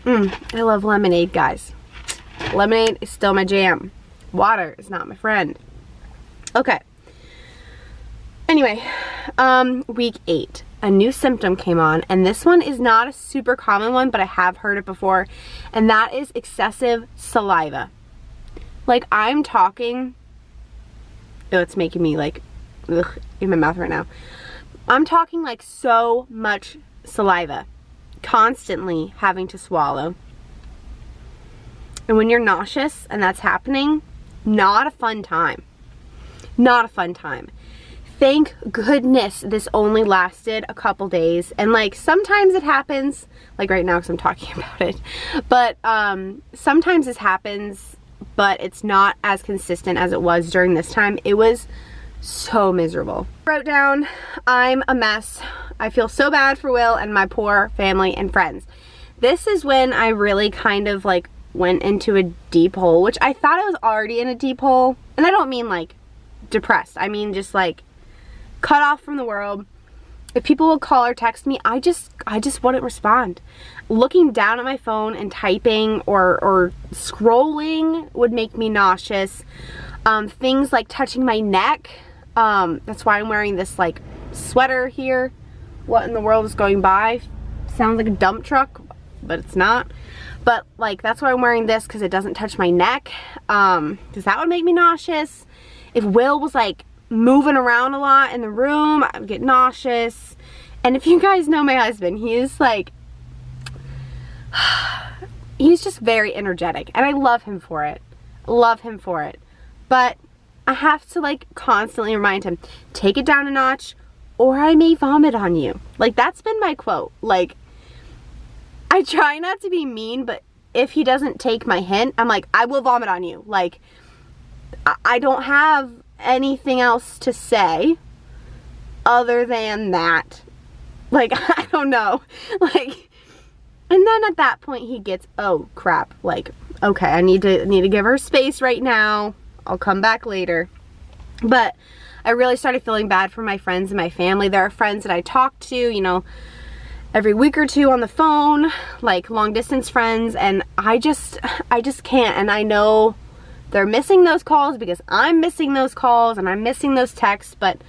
I love lemonade, guys. Lemonade is still my jam. Water is not my friend. Okay. Anyway, week 8. A new symptom came on, and this one is not a super common one, but I have heard it before, and that is excessive saliva. Like, I'm talking, oh, it's making me like, ugh, in my mouth right now. I'm talking like so much saliva, constantly having to swallow. And when you're nauseous and that's happening, not a fun time. Not a fun time. Thank goodness this only lasted a couple days. And like sometimes it happens, like right now because I'm talking about it. But sometimes this happens, but it's not as consistent as it was during this time. It was so miserable. I wrote down, I'm a mess. I feel so bad for Will and my poor family and friends. This is when I really kind of like went into a deep hole, which I thought I was already in a deep hole. And I don't mean like depressed. I mean just like cut off from the world. If people would call or text me, I just wouldn't respond. Looking down at my phone and typing or scrolling would make me nauseous. Things like touching my neck. That's why I'm wearing this like sweater here. What in the world is going by? Sounds like a dump truck, but it's not. But like that's why I'm wearing this, because it doesn't touch my neck. Because that would make me nauseous. If Will was like moving around a lot in the room, I would get nauseous. And if you guys know my husband, he is like, he's just very energetic, and I love him for it. Love him for it. But I have to like constantly remind him, take it down a notch or I may vomit on you. Like that's been my quote. Like I try not to be mean, but if he doesn't take my hint, I'm like, I will vomit on you. Like I don't have anything else to say other than that. Like I don't know. Like, and then at that point he gets, oh crap, like okay, I need to give her space right now. I'll come back later. But I really started feeling bad for my friends and my family. There are friends that I talk to, you know, every week or two on the phone, like long distance friends, and I just can't. And I know they're missing those calls because I'm missing those calls and I'm missing those texts, but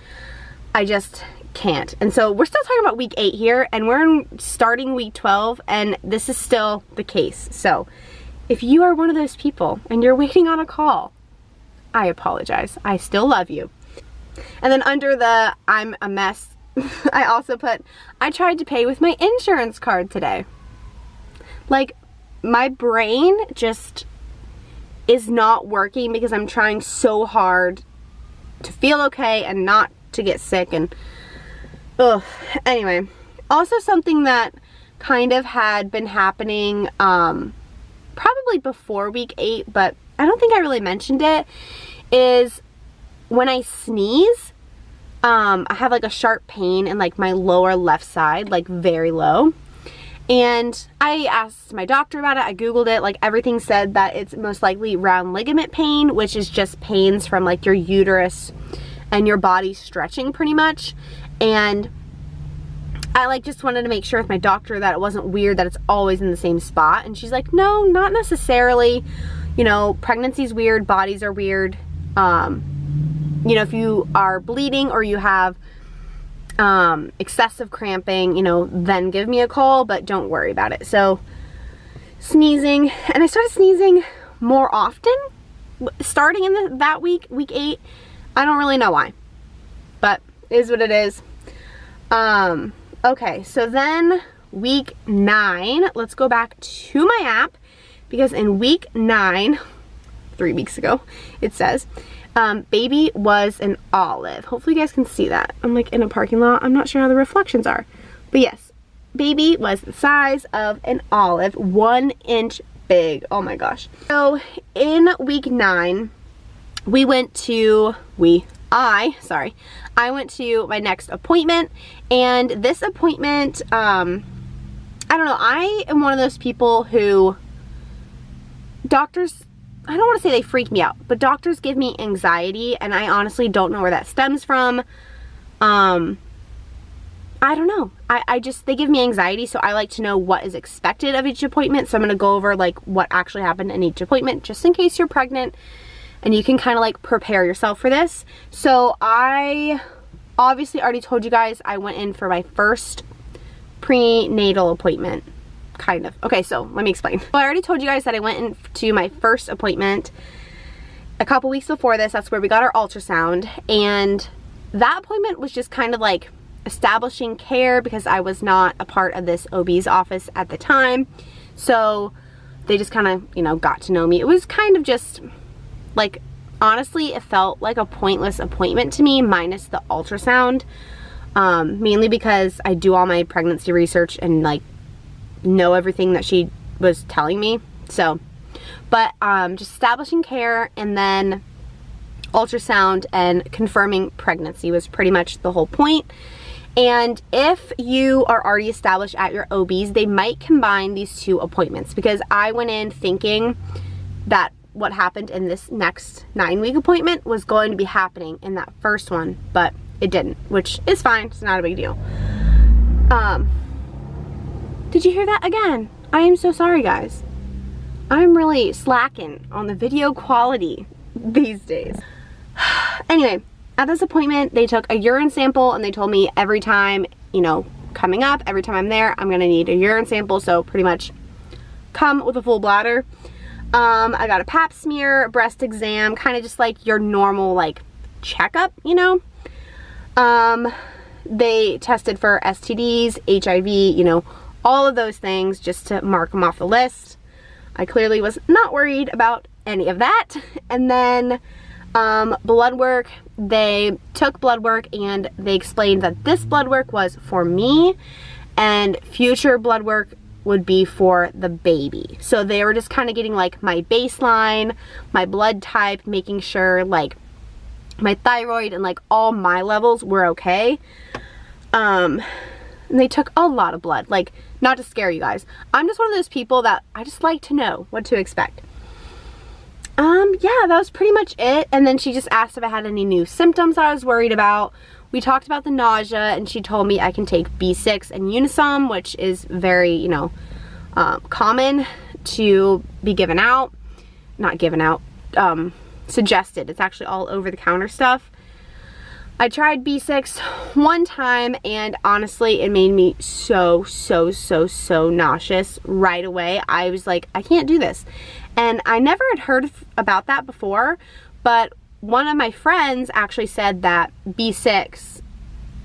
I just can't. And so we're still talking about week 8 here, and we're starting week 12, and this is still the case. So if you are one of those people and you're waiting on a call, I apologize. I still love you. And then under the I'm a mess, I also put, I tried to pay with my insurance card today. Like, my brain just is not working because I'm trying so hard to feel okay and not to get sick. And ugh. Anyway, also something that kind of had been happening probably before week 8, but I don't think I really mentioned it, is when I sneeze, I have like a sharp pain in like my lower left side, like very low. And I asked my doctor about it. I Googled it. Like everything said that it's most likely round ligament pain, which is just pains from like your uterus and your body stretching pretty much. And I like just wanted to make sure with my doctor that it wasn't weird that it's always in the same spot. And she's like, no, not necessarily. You know, pregnancy's weird, bodies are weird. You know, if you are bleeding or you have excessive cramping, you know, then give me a call, but don't worry about it. So sneezing, and I started sneezing more often starting in that week 8. I don't really know why, but it is what it is. Okay, so then week 9, let's go back to my app, because in week 9, 3 weeks ago, it says, baby was an olive. Hopefully you guys can see that. I'm like in a parking lot. I'm not sure how the reflections are. But yes, baby was the size of an olive, 1 inch big. Oh my gosh. So in week 9, we went to, I went to my next appointment, and this appointment, I don't know, I am one of those people who doctors, I don't want to say they freak me out, but doctors give me anxiety, and I honestly don't know where that stems from. I don't know. I just, they give me anxiety, so I like to know what is expected of each appointment. So I'm going to go over like what actually happened in each appointment, just in case you're pregnant, and you can kind of like prepare yourself for this. So I obviously already told you guys I went in for my first prenatal appointment. Kind of. Okay, so let me explain. Well, I already told you guys that I went in to my first appointment a couple weeks before this. That's where we got our ultrasound, and that appointment was just kind of like establishing care, because I was not a part of this OB's office at the time. So they just kind of, you know, got to know me. It was kind of just like, honestly, it felt like a pointless appointment to me, minus the ultrasound, mainly because I do all my pregnancy research and like know everything that she was telling me. So, but just establishing care, and then ultrasound and confirming pregnancy was pretty much the whole point. And if you are already established at your OBs, they might combine these 2 appointments, because I went in thinking that what happened in this next 9-week appointment was going to be happening in that first one, but it didn't, which is fine. It's not a big deal. Did you hear that again? I am so sorry, guys. I'm really slacking on the video quality these days. Anyway, at this appointment, they took a urine sample, and they told me every time, you know, coming up, every time I'm there, I'm gonna need a urine sample. So pretty much come with a full bladder. I got a pap smear, breast exam, kind of just like your normal like checkup, you know. They tested for STDs, HIV, you know, all of those things, just to mark them off the list. I clearly was not worried about any of that. And then blood work, they took blood work, and they explained that this blood work was for me, and future blood work would be for the baby. So they were just kind of getting like my baseline, my blood type, making sure like my thyroid and like all my levels were okay. And they took a lot of blood, like, not to scare you guys. I'm just one of those people that I just like to know what to expect. Yeah, that was pretty much it. And then she just asked if I had any new symptoms I was worried about. We talked about the nausea, and she told me I can take B6 and Unisom, which is very, you know, common to be given out. Not given out, suggested. It's actually all over the counter stuff. I tried B6 one time, and honestly, it made me so nauseous right away. I was like, I can't do this. And I never had heard about that before, but one of my friends actually said that B6,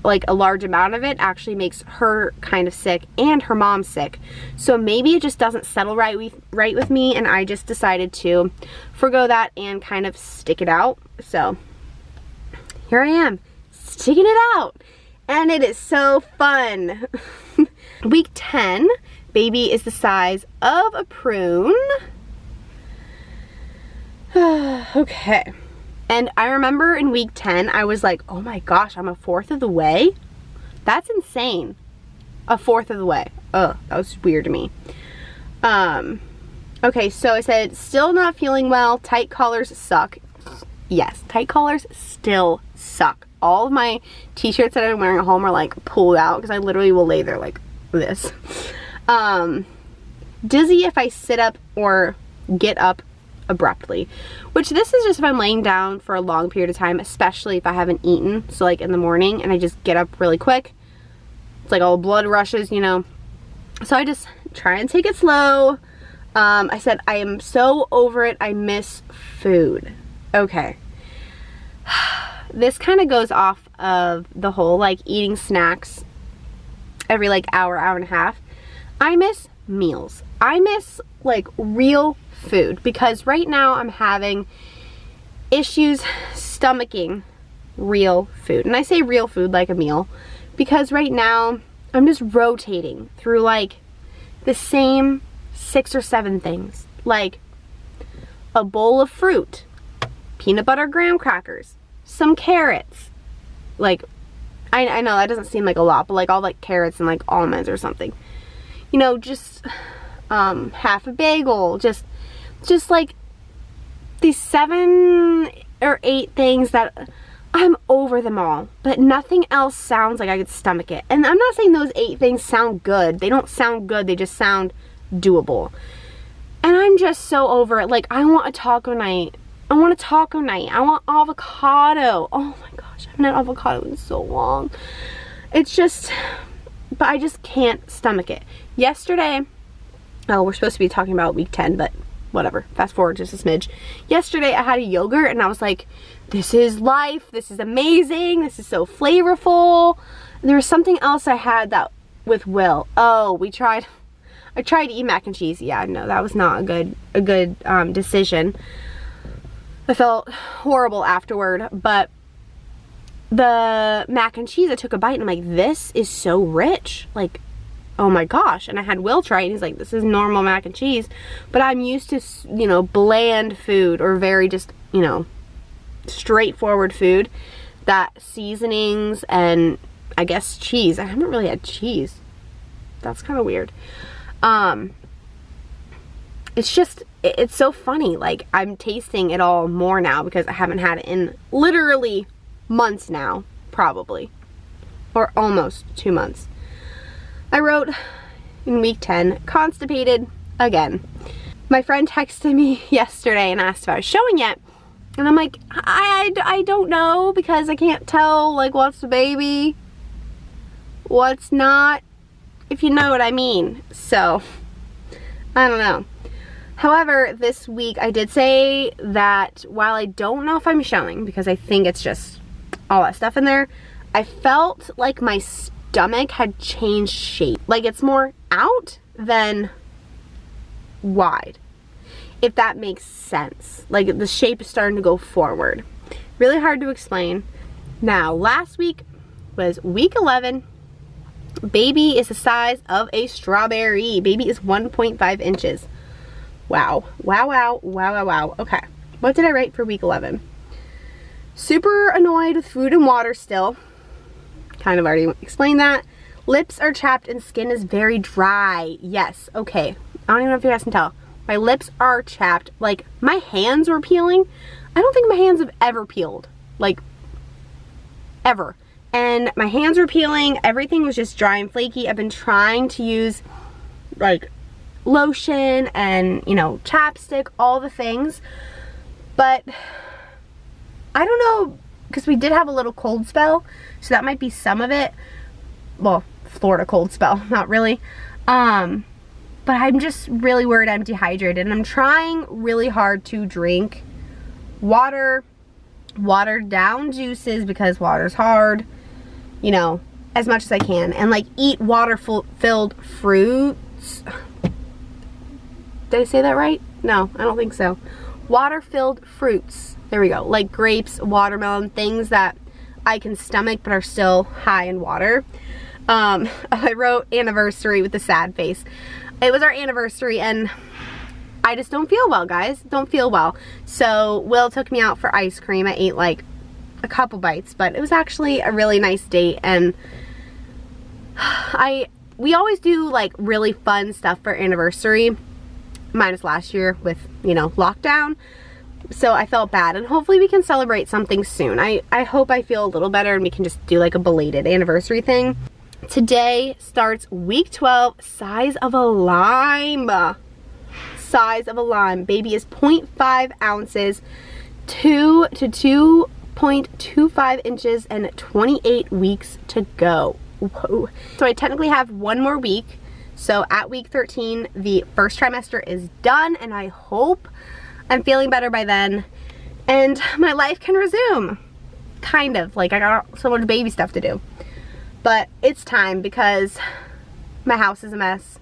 like a large amount of it, actually makes her kind of sick and her mom sick. So maybe it just doesn't settle right with me, and I just decided to forgo that and kind of stick it out. So here I am, sticking it out, and it is so fun. Week 10, baby is the size of a prune. Okay. And I remember in week 10, I was like, oh my gosh, I'm a fourth of the way? That's insane. A fourth of the way. Ugh, that was weird to me. Okay, so I said, still not feeling well. Tight collars suck. Yes, tight collars still suck. All of my t-shirts that I'm wearing at home are like pulled out because I literally will lay there like this. Dizzy if I sit up or get up abruptly, which this is just if I'm laying down for a long period of time, especially if I haven't eaten. So like in the morning and I just get up really quick, it's like all blood rushes, you know. So I just try and take it slow. I said I am so over it, I miss food. Okay. This kind of goes off of the whole like eating snacks every like hour and a half. I miss meals. I miss like real food because right now I'm having issues stomaching real food. And I say real food like a meal because right now I'm just rotating through like the same 6 or 7 things, like a bowl of fruit, peanut butter graham crackers, some carrots, like I know that doesn't seem like a lot, but like all like carrots and like almonds or something, you know, just half a bagel, just like these 7 or 8 things that I'm over them all, but nothing else sounds like I could stomach it. And I'm not saying those 8 things sound good. They don't sound good. They just sound doable. And I'm just so over it. Like, I want a taco night. I want a taco night. I want avocado. Oh my gosh, I haven't had avocado in so long. It's just, but I just can't stomach it. Yesterday, oh, we're supposed to be talking about week 10, but whatever. Fast forward just a smidge. Yesterday, I had a yogurt and I was like, this is life. This is amazing. This is so flavorful. And there was something else I had that with Will. Oh, I tried to eat mac and cheese. Yeah, no, that was not a good decision. I felt horrible afterward, but the mac and cheese, I took a bite and I'm like, this is so rich. Like, oh my gosh. And I had Will try it and he's like, this is normal mac and cheese. But I'm used to, you know, bland food or very just, you know, straightforward food. That seasonings and I guess cheese. I haven't really had cheese. That's kind of weird. It's just, it's so funny. Like, I'm tasting it all more now because I haven't had it in literally months now, probably, or almost 2 months. I wrote in week 10, constipated again. My friend texted me yesterday and asked if I was showing yet. And I'm like, I don't know because I can't tell, like, what's the baby, what's not, if you know what I mean. So, I don't know. However, this week I did say that while I don't know if I'm showing, because I think it's just all that stuff in there, I felt like my stomach had changed shape. Like it's more out than wide, if that makes sense. Like the shape is starting to go forward. Really hard to explain. Now, last week was week 11. Baby is the size of a strawberry. Baby is 1.5 inches. Wow. Wow, wow, wow, wow, wow. Okay. What did I write for week 11? Super annoyed with food and water still. Kind of already explained that. Lips are chapped and skin is very dry. Yes. Okay. I don't even know if you guys can tell. My lips are chapped. Like, my hands were peeling. I don't think my hands have ever peeled. Like, ever. And my hands were peeling. Everything was just dry and flaky. I've been trying to use, like, lotion and, you know, chapstick, all the things. But I don't know, because we did have a little cold spell, so that might be some of it. Well, Florida cold spell, not really. But I'm just really worried I'm dehydrated, and I'm trying really hard to drink water, watered down juices, because water's hard, you know, as much as I can, and like eat water-filled fruits. Did I say that right? No, I don't think so. Water-filled fruits. There we go. Like grapes, watermelon, things that I can stomach but are still high in water. I wrote anniversary with a sad face. It was our anniversary and I just don't feel well, guys. Don't feel well. So Will took me out for ice cream. I ate like a couple bites, but it was actually a really nice date, and we always do like really fun stuff for anniversary, minus last year with, you know, lockdown. So I felt bad, and hopefully we can celebrate something soon. I hope I feel a little better and we can just do like a belated anniversary thing. Today starts week 12, size of a lime. Size of a lime. Baby is 0.5 ounces, 2 to 2.25 inches, and 28 weeks to go. Whoa. So I technically have one more week. So at week 13, the first trimester is done, and I hope I'm feeling better by then and my life can resume. Kind of, like I got so much baby stuff to do. But it's time because my house is a mess.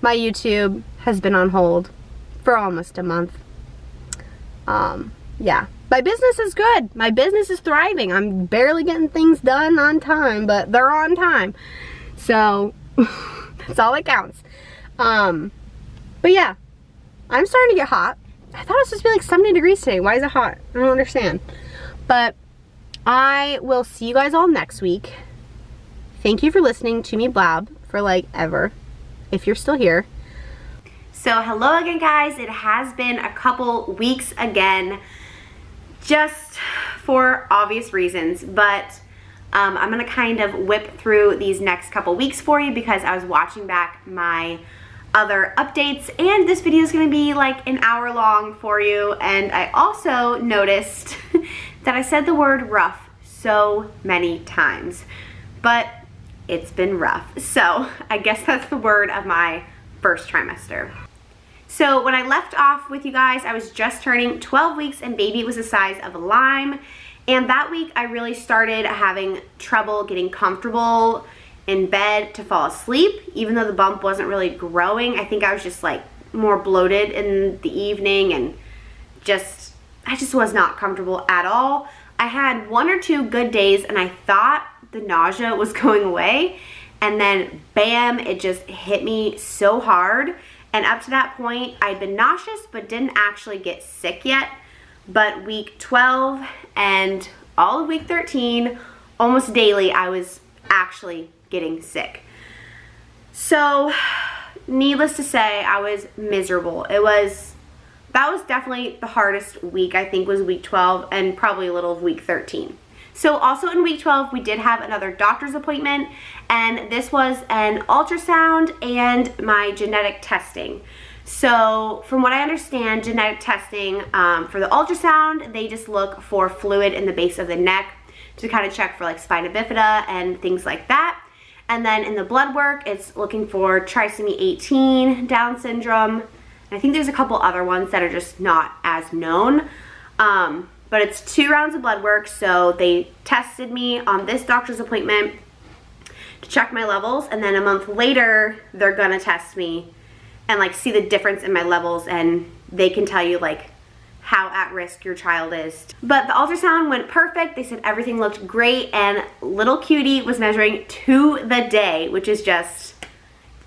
My YouTube has been on hold for almost a month. Yeah, my business is good. My business is thriving. I'm barely getting things done on time, but they're on time. So that's all that counts. But yeah, I'm starting to get hot. I thought it was supposed to be like 70 degrees today. Why is it hot? I don't understand. But I will see you guys all next week. Thank you for listening to me blab for like ever, if you're still here. So hello again, guys. It has been a couple weeks again, just for obvious reasons, but I'm gonna kind of whip through these next couple weeks for you because I was watching back my other updates, and this video is going to be like an hour long for you. And I also noticed that I said the word rough so many times, but it's been rough. So I guess that's the word of my first trimester. So when I left off with you guys, I was just turning 12 weeks and baby was the size of a lime. And that week I really started having trouble getting comfortable in bed to fall asleep, even though the bump wasn't really growing. I think I was just like more bloated in the evening, and I just was not comfortable at all. I had 1 or 2 good days and I thought the nausea was going away, and then bam, it just hit me so hard. And up to that point I'd been nauseous but didn't actually get sick yet. But week 12 and all of week 13, almost daily, I was actually getting sick. So needless to say, I was miserable. That was definitely the hardest week, I think, was week 12 and probably a little of week 13. So also in week 12, we did have another doctor's appointment, and this was an ultrasound and my genetic testing. So from what I understand, genetic testing, for the ultrasound, they just look for fluid in the base of the neck to kind of check for like spina bifida and things like that. And then in the blood work, it's looking for trisomy 18, Down syndrome. And I think there's a couple other ones that are just not as known. But it's 2 rounds of blood work. So they tested me on this doctor's appointment to check my levels. And then a month later, they're gonna test me and like see the difference in my levels, and they can tell you like how at risk your child is. But the ultrasound went perfect. They said everything looked great, and little cutie was measuring to the day, which is just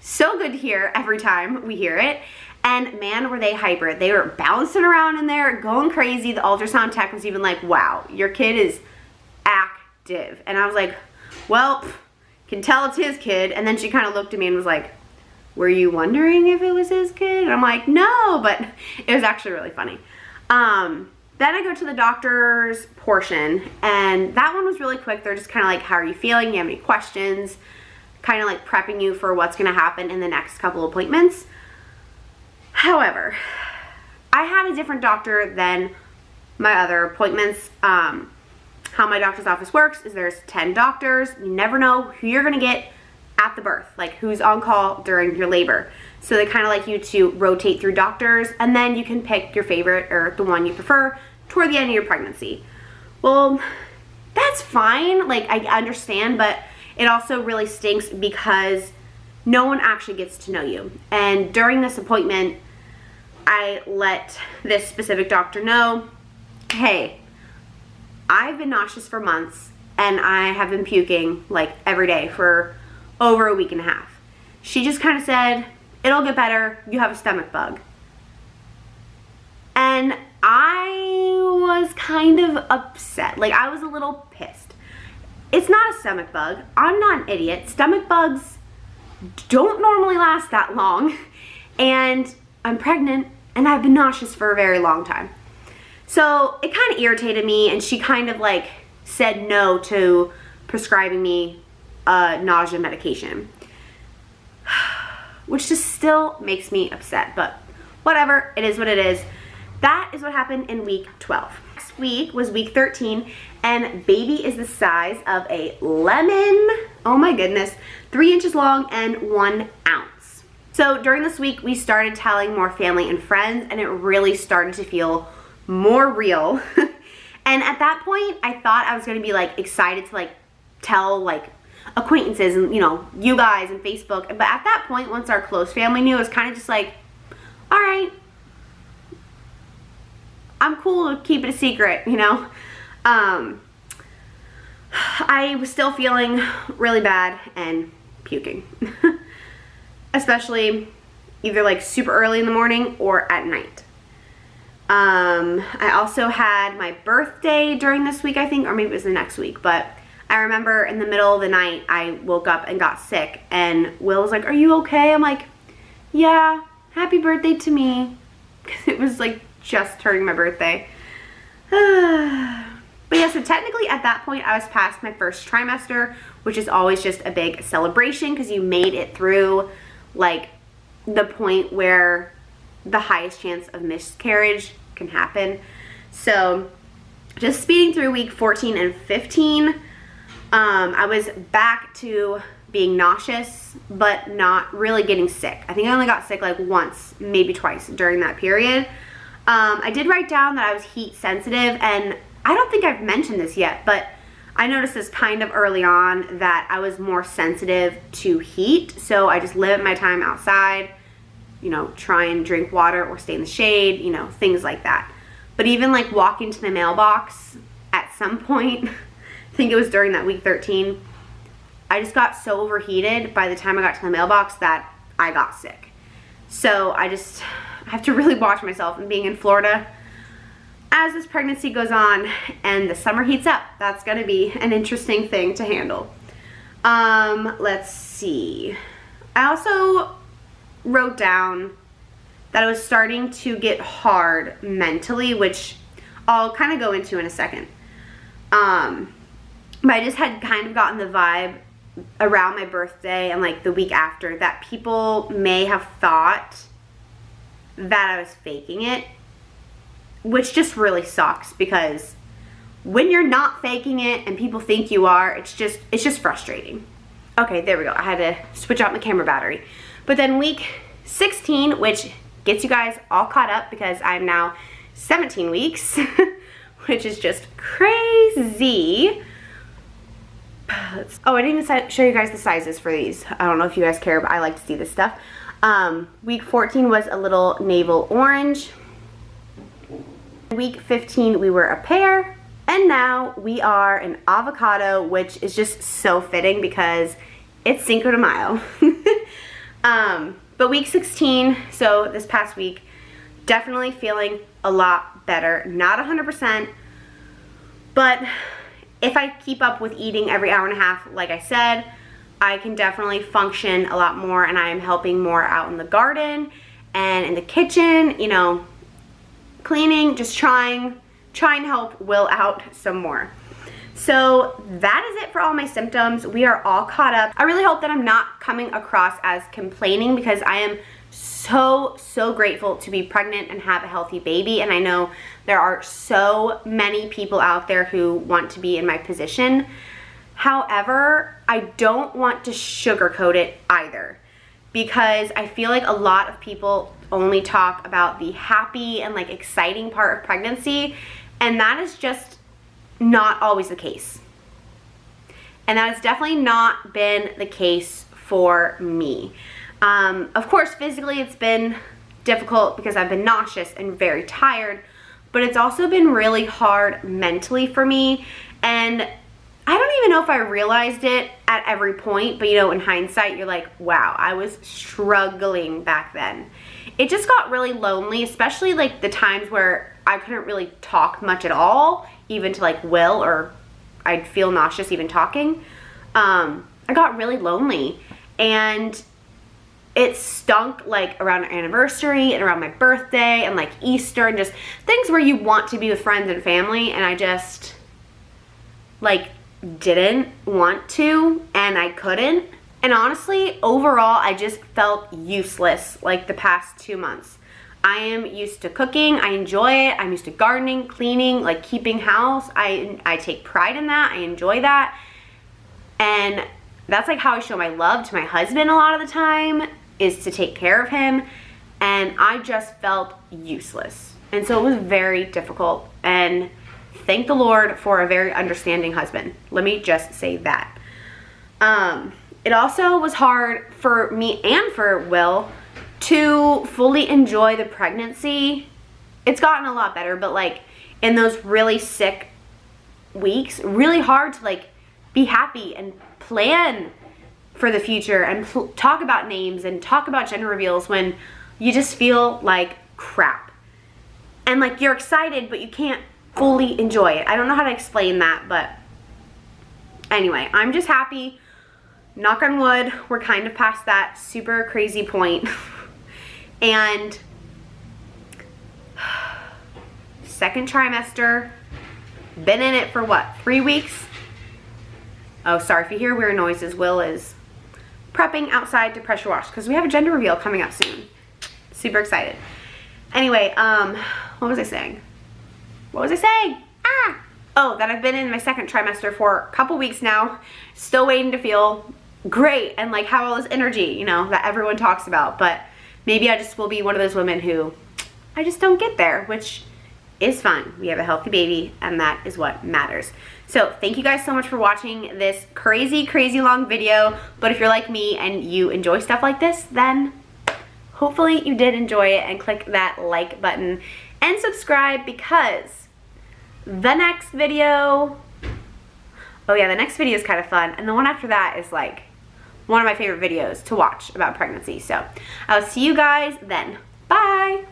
so good to hear every time we hear it. And man, were they hyper. They were bouncing around in there, going crazy. The ultrasound tech was even like, wow, your kid is active. And I was like, well, can tell it's his kid. And then she kind of looked at me and was like, were you wondering if it was his kid? And I'm like, no, but it was actually really funny. Then I go to the doctor's portion, and that one was really quick. They're just kind of like, how are you feeling? Do you have any questions? Kind of like prepping you for what's going to happen in the next couple appointments. However, I had a different doctor than my other appointments. How my doctor's office works is there's 10 doctors. You never know who you're going to get at the birth, like who's on call during your labor. So they kind of like you to rotate through doctors, and then you can pick your favorite or the one you prefer toward the end of your pregnancy. Well, that's fine. Like, I understand, but it also really stinks because no one actually gets to know you. And during this appointment, I let this specific doctor know, hey, I've been nauseous for months and I have been puking like every day for over a week and a half. She just kind of said, it'll get better, you have a stomach bug. and I was kind of upset. Like, I was a little pissed. It's not a stomach bug. I'm not an idiot. Stomach bugs don't normally last that long, and I'm pregnant and I've been nauseous for a very long time. So it kind of irritated me, and she kind of like said no to prescribing me nausea medication, which just still makes me upset, but whatever, it is what it is. That is what happened in week 12. Next week was week 13, and baby is the size of a lemon. Oh my goodness, 3 inches long and 1 ounce. So during this week, we started telling more family and friends, and it really started to feel more real. And at that point, I thought I was gonna be like excited to like tell like acquaintances and, you know, you guys and Facebook. But at that point, once our close family knew, it was kind of just like, all right, I'm cool to keep it a secret, you know. I was still feeling really bad and puking, especially either like super early in the morning or at night. I also had my birthday during this week, I think, or maybe it was the next week, but I remember in the middle of the night, I woke up and got sick, and Will was like, are you okay? I'm like, yeah, happy birthday to me, because it was like just turning my birthday. But yeah, so technically at that point, I was past my first trimester, which is always just a big celebration because you made it through like the point where the highest chance of miscarriage can happen. So just speeding through week 14 and 15, I was back to being nauseous, but not really getting sick. I think I only got sick like once, maybe twice during that period. I did write down that I was heat sensitive, and I don't think I've mentioned this yet, but I noticed this kind of early on that I was more sensitive to heat. So I just limit my time outside, you know, try and drink water or stay in the shade, you know, things like that. But even like walking to the mailbox at some point, I think it was during that week 13, I just got so overheated by the time I got to the mailbox that I got sick. So I have to really watch myself, and being in Florida as this pregnancy goes on and the summer heats up, that's gonna be an interesting thing to handle. Let's see. I also wrote down that it was starting to get hard mentally, which I'll kind of go into in a second. But I just had kind of gotten the vibe around my birthday and like the week after that people may have thought that I was faking it, which just really sucks, because when you're not faking it and people think you are, it's just frustrating. Okay, there we go. I had to switch out my camera battery. But then week 16, which gets you guys all caught up because I'm now 17 weeks, which is just crazy. Oh, I didn't even show you guys the sizes for these. I don't know if you guys care, but I like to see this stuff. Week 14 was a little navel orange. Week 15, we were a pear. And now we are an avocado, which is just so fitting because it's Cinco de Mayo. But week 16, so this past week, definitely feeling a lot better. Not 100%, but if I keep up with eating every hour and a half, like I said, I can definitely function a lot more, and I am helping more out in the garden and in the kitchen, you know, cleaning, just trying to help Will out some more. So that is it for all my symptoms. We are all caught up. I really hope that I'm not coming across as complaining, because I am so grateful to be pregnant and have a healthy baby, and I know there are so many people out there who want to be in my position. However, I don't want to sugarcoat it either, because I feel like a lot of people only talk about the happy and like exciting part of pregnancy, and that is just not always the case. And that has definitely not been the case for me. Of course, physically it's been difficult because I've been nauseous and very tired, but it's also been really hard mentally for me. And I don't even know if I realized it at every point, but you know, in hindsight, you're like, wow, I was struggling back then. it just got really lonely, especially like the times where I couldn't really talk much at all, even to like Will, or I'd feel nauseous even talking. I got really lonely, and it stunk like around our anniversary and around my birthday and like Easter and just things where you want to be with friends and family, and I just like didn't want to, and I couldn't. And honestly, overall, I just felt useless like the past 2 months. I am used to cooking. I enjoy it. I'm used to gardening, cleaning, like keeping house. I take pride in that. I enjoy that. And that's like how I show my love to my husband a lot of the time, is to take care of him. And I just felt useless. And so it was very difficult. And thank the Lord for a very understanding husband. Let me just say that. It also was hard for me and for Will to fully enjoy the pregnancy. It's gotten a lot better, but like in those really sick weeks, really hard to like be happy and plan for the future and talk about names and talk about gender reveals when you just feel like crap. And like you're excited, but you can't fully enjoy it. I don't know how to explain that, but anyway, I'm just happy. Knock on wood, we're kind of past that super crazy point. And second trimester, been in it for what, 3 weeks? Oh, sorry, if you hear weird noises, Will is prepping outside to pressure wash because we have a gender reveal coming up soon. Super excited. Anyway, what was I saying? What was I saying? Oh, that I've been in my second trimester for a couple weeks now, still waiting to feel great and like have all this energy, you know, that everyone talks about. But maybe I just will be one of those women who I just don't get there, which is fine. We have a healthy baby, and that is what matters. So thank you guys so much for watching this crazy, crazy long video. But if you're like me and you enjoy stuff like this, then hopefully you did enjoy it, and click that like button and subscribe, because the next video, oh yeah, the next video is kind of fun, and the one after that is like one of my favorite videos to watch about pregnancy. So I'll see you guys then. Bye.